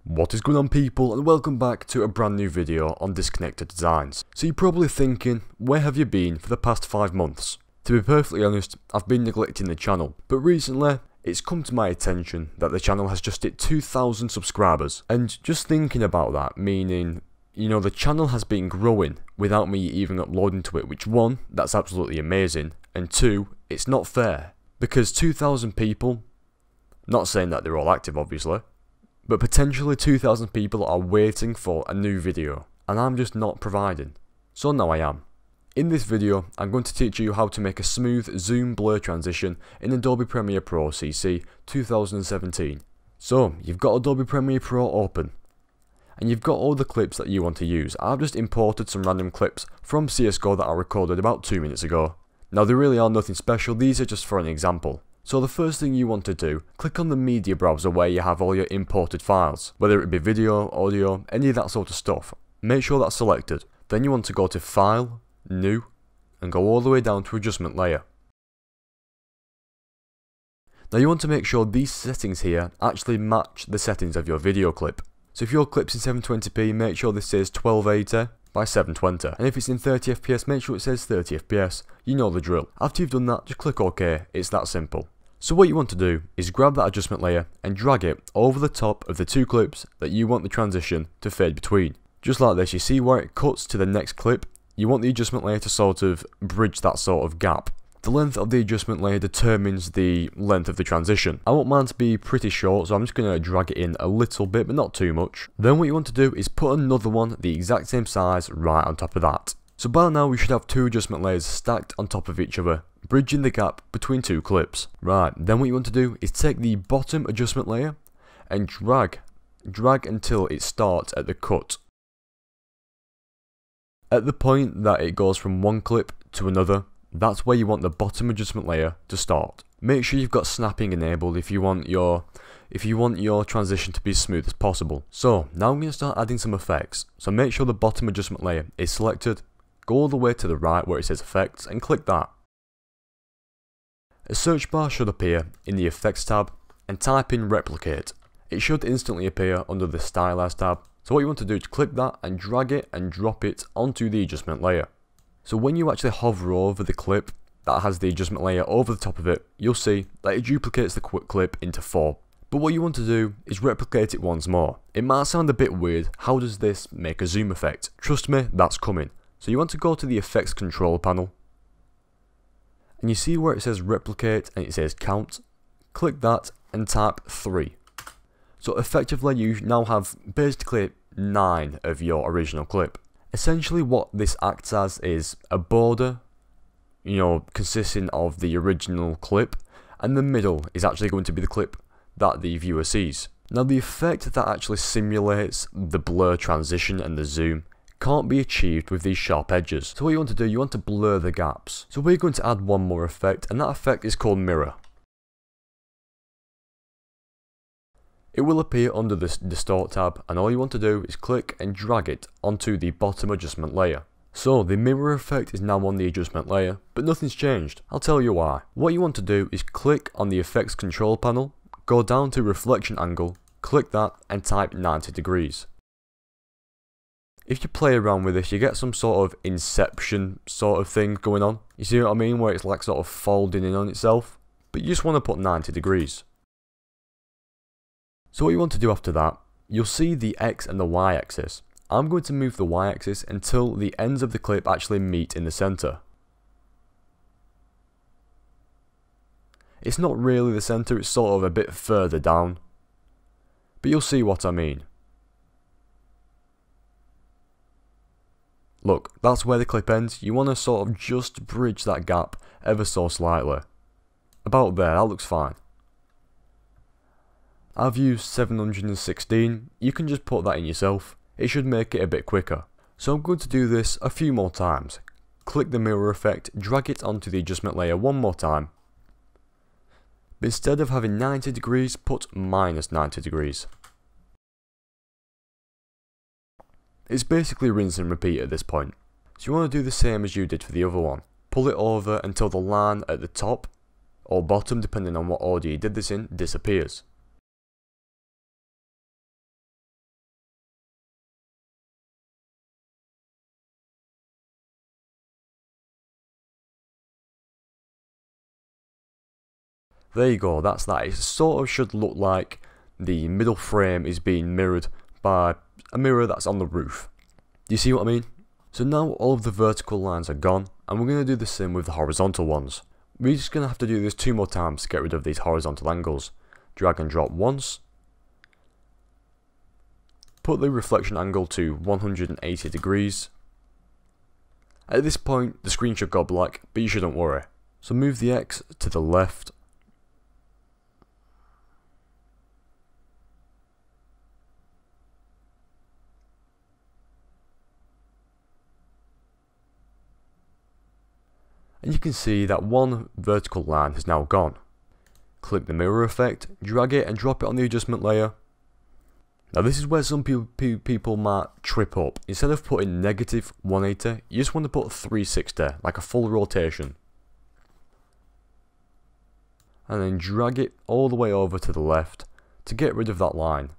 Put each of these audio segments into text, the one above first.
What is going on, people, and welcome back to a brand new video on Disconnected Designs. So you're probably thinking, where have you been for the past 5 months? To be perfectly honest, I've been neglecting the channel, but recently it's come to my attention that the channel has just hit 2,000 subscribers, and just thinking about that, meaning, the channel has been growing without me even uploading to it, which one, that's absolutely amazing, and two, it's not fair, because 2,000 people, not saying that they're all active obviously, but potentially 2,000 people are waiting for a new video, and I'm just not providing. So now I am. In this video, I'm going to teach you how to make a smooth zoom blur transition in Adobe Premiere Pro CC 2017. So, you've got Adobe Premiere Pro open, and you've got all the clips that you want to use. I've just imported some random clips from CSGO that I recorded about 2 minutes ago. Now they really are nothing special, these are just for an example. So the first thing you want to do, click on the media browser where you have all your imported files, whether it be video, audio, any of that sort of stuff. Make sure that's selected. Then you want to go to File, New, and go all the way down to Adjustment Layer. Now you want to make sure these settings here actually match the settings of your video clip. So if your clip's in 720p, make sure this says 1280 by 720, and if it's in 30 FPS, make sure it says 30 FPS, you know the drill. After you've done that, just click OK, it's that simple. So what you want to do is grab that adjustment layer and drag it over the top of the two clips that you want the transition to fade between. Just like this, you see where it cuts to the next clip, you want the adjustment layer to sort of bridge that sort of gap. The length of the adjustment layer determines the length of the transition. I want mine to be pretty short, so I'm just going to drag it in a little bit, but not too much. Then what you want to do is put another one the exact same size right on top of that. So by now we should have two adjustment layers stacked on top of each other, bridging the gap between two clips. Right, then what you want to do is take the bottom adjustment layer and drag until it starts at the cut. At the point that it goes from one clip to another, that's where you want the bottom adjustment layer to start. Make sure you've got snapping enabled if you want your transition to be as smooth as possible. So now I'm going to start adding some effects. So make sure the bottom adjustment layer is selected, go all the way to the right where it says effects and click that. A search bar should appear in the effects tab and type in replicate. It should instantly appear under the stylize tab. So what you want to do is click that and drag it and drop it onto the adjustment layer. So when you actually hover over the clip that has the adjustment layer over the top of it, you'll see that it duplicates the clip into 4. But what you want to do is replicate it once more. It might sound a bit weird, how does this make a zoom effect? Trust me, that's coming. So you want to go to the effects control panel, and you see where it says replicate and it says count. Click that and type 3. So effectively you now have basically 9 of your original clip. Essentially what this acts as is a border, consisting of the original clip, and the middle is actually going to be the clip that the viewer sees. Now the effect that actually simulates the blur transition and the zoom can't be achieved with these sharp edges. So what you want to do, you want to blur the gaps. So we're going to add one more effect, and that effect is called mirror. It will appear under the distort tab, and all you want to do is click and drag it onto the bottom adjustment layer. So the mirror effect is now on the adjustment layer, but nothing's changed. I'll tell you why. What you want to do is click on the effects control panel, go down to reflection angle, click that and type 90 degrees. If you play around with this, you get some sort of inception sort of thing going on. You see what I mean, where it's like sort of folding in on itself, but you just want to put 90 degrees. So what you want to do after that, you'll see the X and the Y axis. I'm going to move the Y axis until the ends of the clip actually meet in the center. It's not really the center, it's sort of a bit further down, but you'll see what I mean. Look, that's where the clip ends. You want to sort of just bridge that gap ever so slightly. About there, that looks fine. I've used 716, you can just put that in yourself, it should make it a bit quicker. So I'm going to do this a few more times. Click the mirror effect, drag it onto the adjustment layer one more time. But instead of having 90 degrees, put minus 90 degrees. It's basically rinse and repeat at this point. So you want to do the same as you did for the other one. Pull it over until the line at the top, or bottom depending on what order you did this in, disappears. There you go, that's that. It sort of should look like the middle frame is being mirrored by a mirror that's on the roof. Do you see what I mean? So now all of the vertical lines are gone, and we're going to do the same with the horizontal ones. We're just going to have to do this 2 more times to get rid of these horizontal angles. Drag and drop once. Put the reflection angle to 180 degrees. At this point, the screen should go black, but you shouldn't worry. So move the X to the left. And you can see that one vertical line has now gone. Click the mirror effect, drag it and drop it on the adjustment layer. Now this is where some people might trip up. Instead of putting negative 180, you just want to put 360, like a full rotation. And then drag it all the way over to the left to get rid of that line.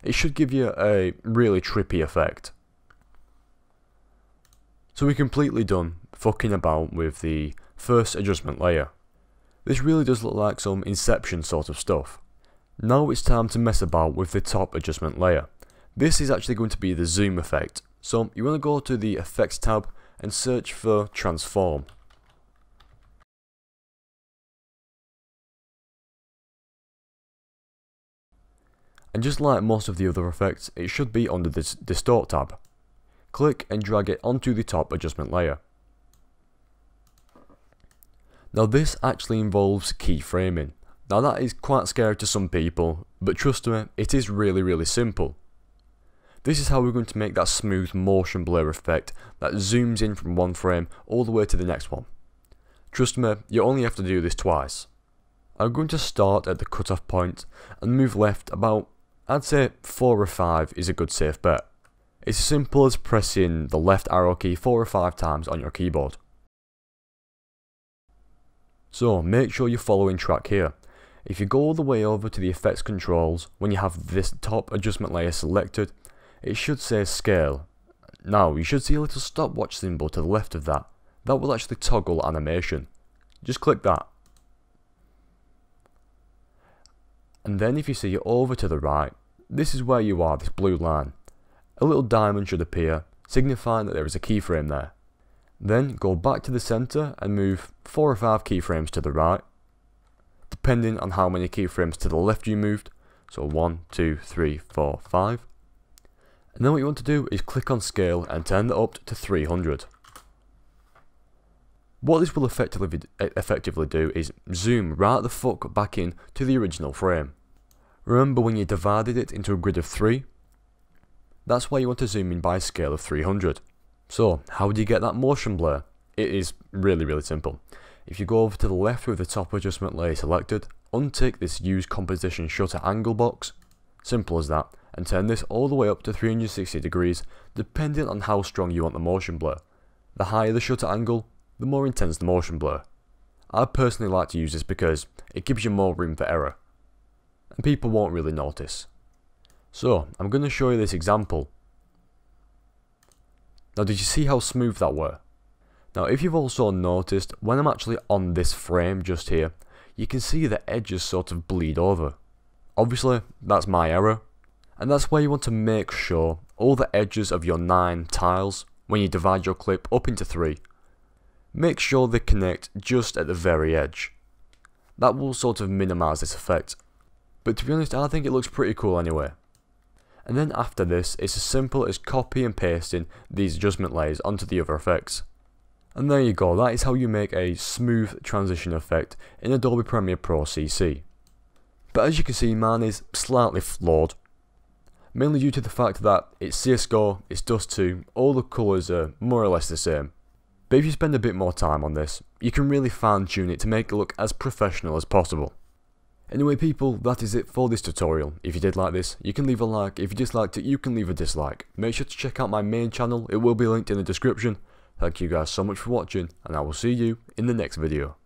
It should give you a really trippy effect. So we're completely done fucking about with the first adjustment layer. This really does look like some Inception sort of stuff. Now it's time to mess about with the top adjustment layer. This is actually going to be the zoom effect. So you want to go to the effects tab and search for transform. And just like most of the other effects, it should be under this distort tab. Click and drag it onto the top adjustment layer. Now this actually involves keyframing. Now that is quite scary to some people, but trust me, it is really simple. This is how we're going to make that smooth motion blur effect that zooms in from one frame all the way to the next one. Trust me, you only have to do this twice. I'm going to start at the cutoff point and move left about, I'd say 4 or 5 is a good safe bet. It's as simple as pressing the left arrow key 4 or 5 times on your keyboard. So make sure you're following track here. If you go all the way over to the effects controls, when you have this top adjustment layer selected, it should say scale. Now you should see a little stopwatch symbol to the left of that. That will actually toggle animation. Just click that. And then if you see over to the right, this is where you are, this blue line. A little diamond should appear, signifying that there is a keyframe there. Then go back to the center and move 4 or 5 keyframes to the right, depending on how many keyframes to the left you moved. So 1, 2, 3, 4, 5. And then what you want to do is click on scale and turn that up to 300. What this will effectively do is zoom right the fuck back in to the original frame. Remember when you divided it into a grid of 3? That's why you want to zoom in by a scale of 300. So, how do you get that motion blur? It is really simple. If you go over to the left with the top adjustment layer selected, untick this use composition shutter angle box, simple as that, and turn this all the way up to 360 degrees depending on how strong you want the motion blur. The higher the shutter angle, the more intense the motion blur. I personally like to use this because it gives you more room for error, and people won't really notice. So, I'm going to show you this example. Now did you see how smooth that were? Now if you've also noticed, when I'm actually on this frame just here, you can see the edges sort of bleed over. Obviously, that's my error, and that's why you want to make sure all the edges of your 9 tiles, when you divide your clip up into 3, make sure they connect just at the very edge. That will sort of minimise this effect. But to be honest, I think it looks pretty cool anyway. And then after this, it's as simple as copy and pasting these adjustment layers onto the other effects. And there you go, that is how you make a smooth transition effect in Adobe Premiere Pro CC. But as you can see, mine is slightly flawed. Mainly due to the fact that it's CSGO, it's Dust 2, all the colours are more or less the same. But if you spend a bit more time on this, you can really fine tune it to make it look as professional as possible. Anyway people, that is it for this tutorial. If you did like this, you can leave a like. If you disliked it, you can leave a dislike. Make sure to check out my main channel, it will be linked in the description. Thank you guys so much for watching, and I will see you in the next video.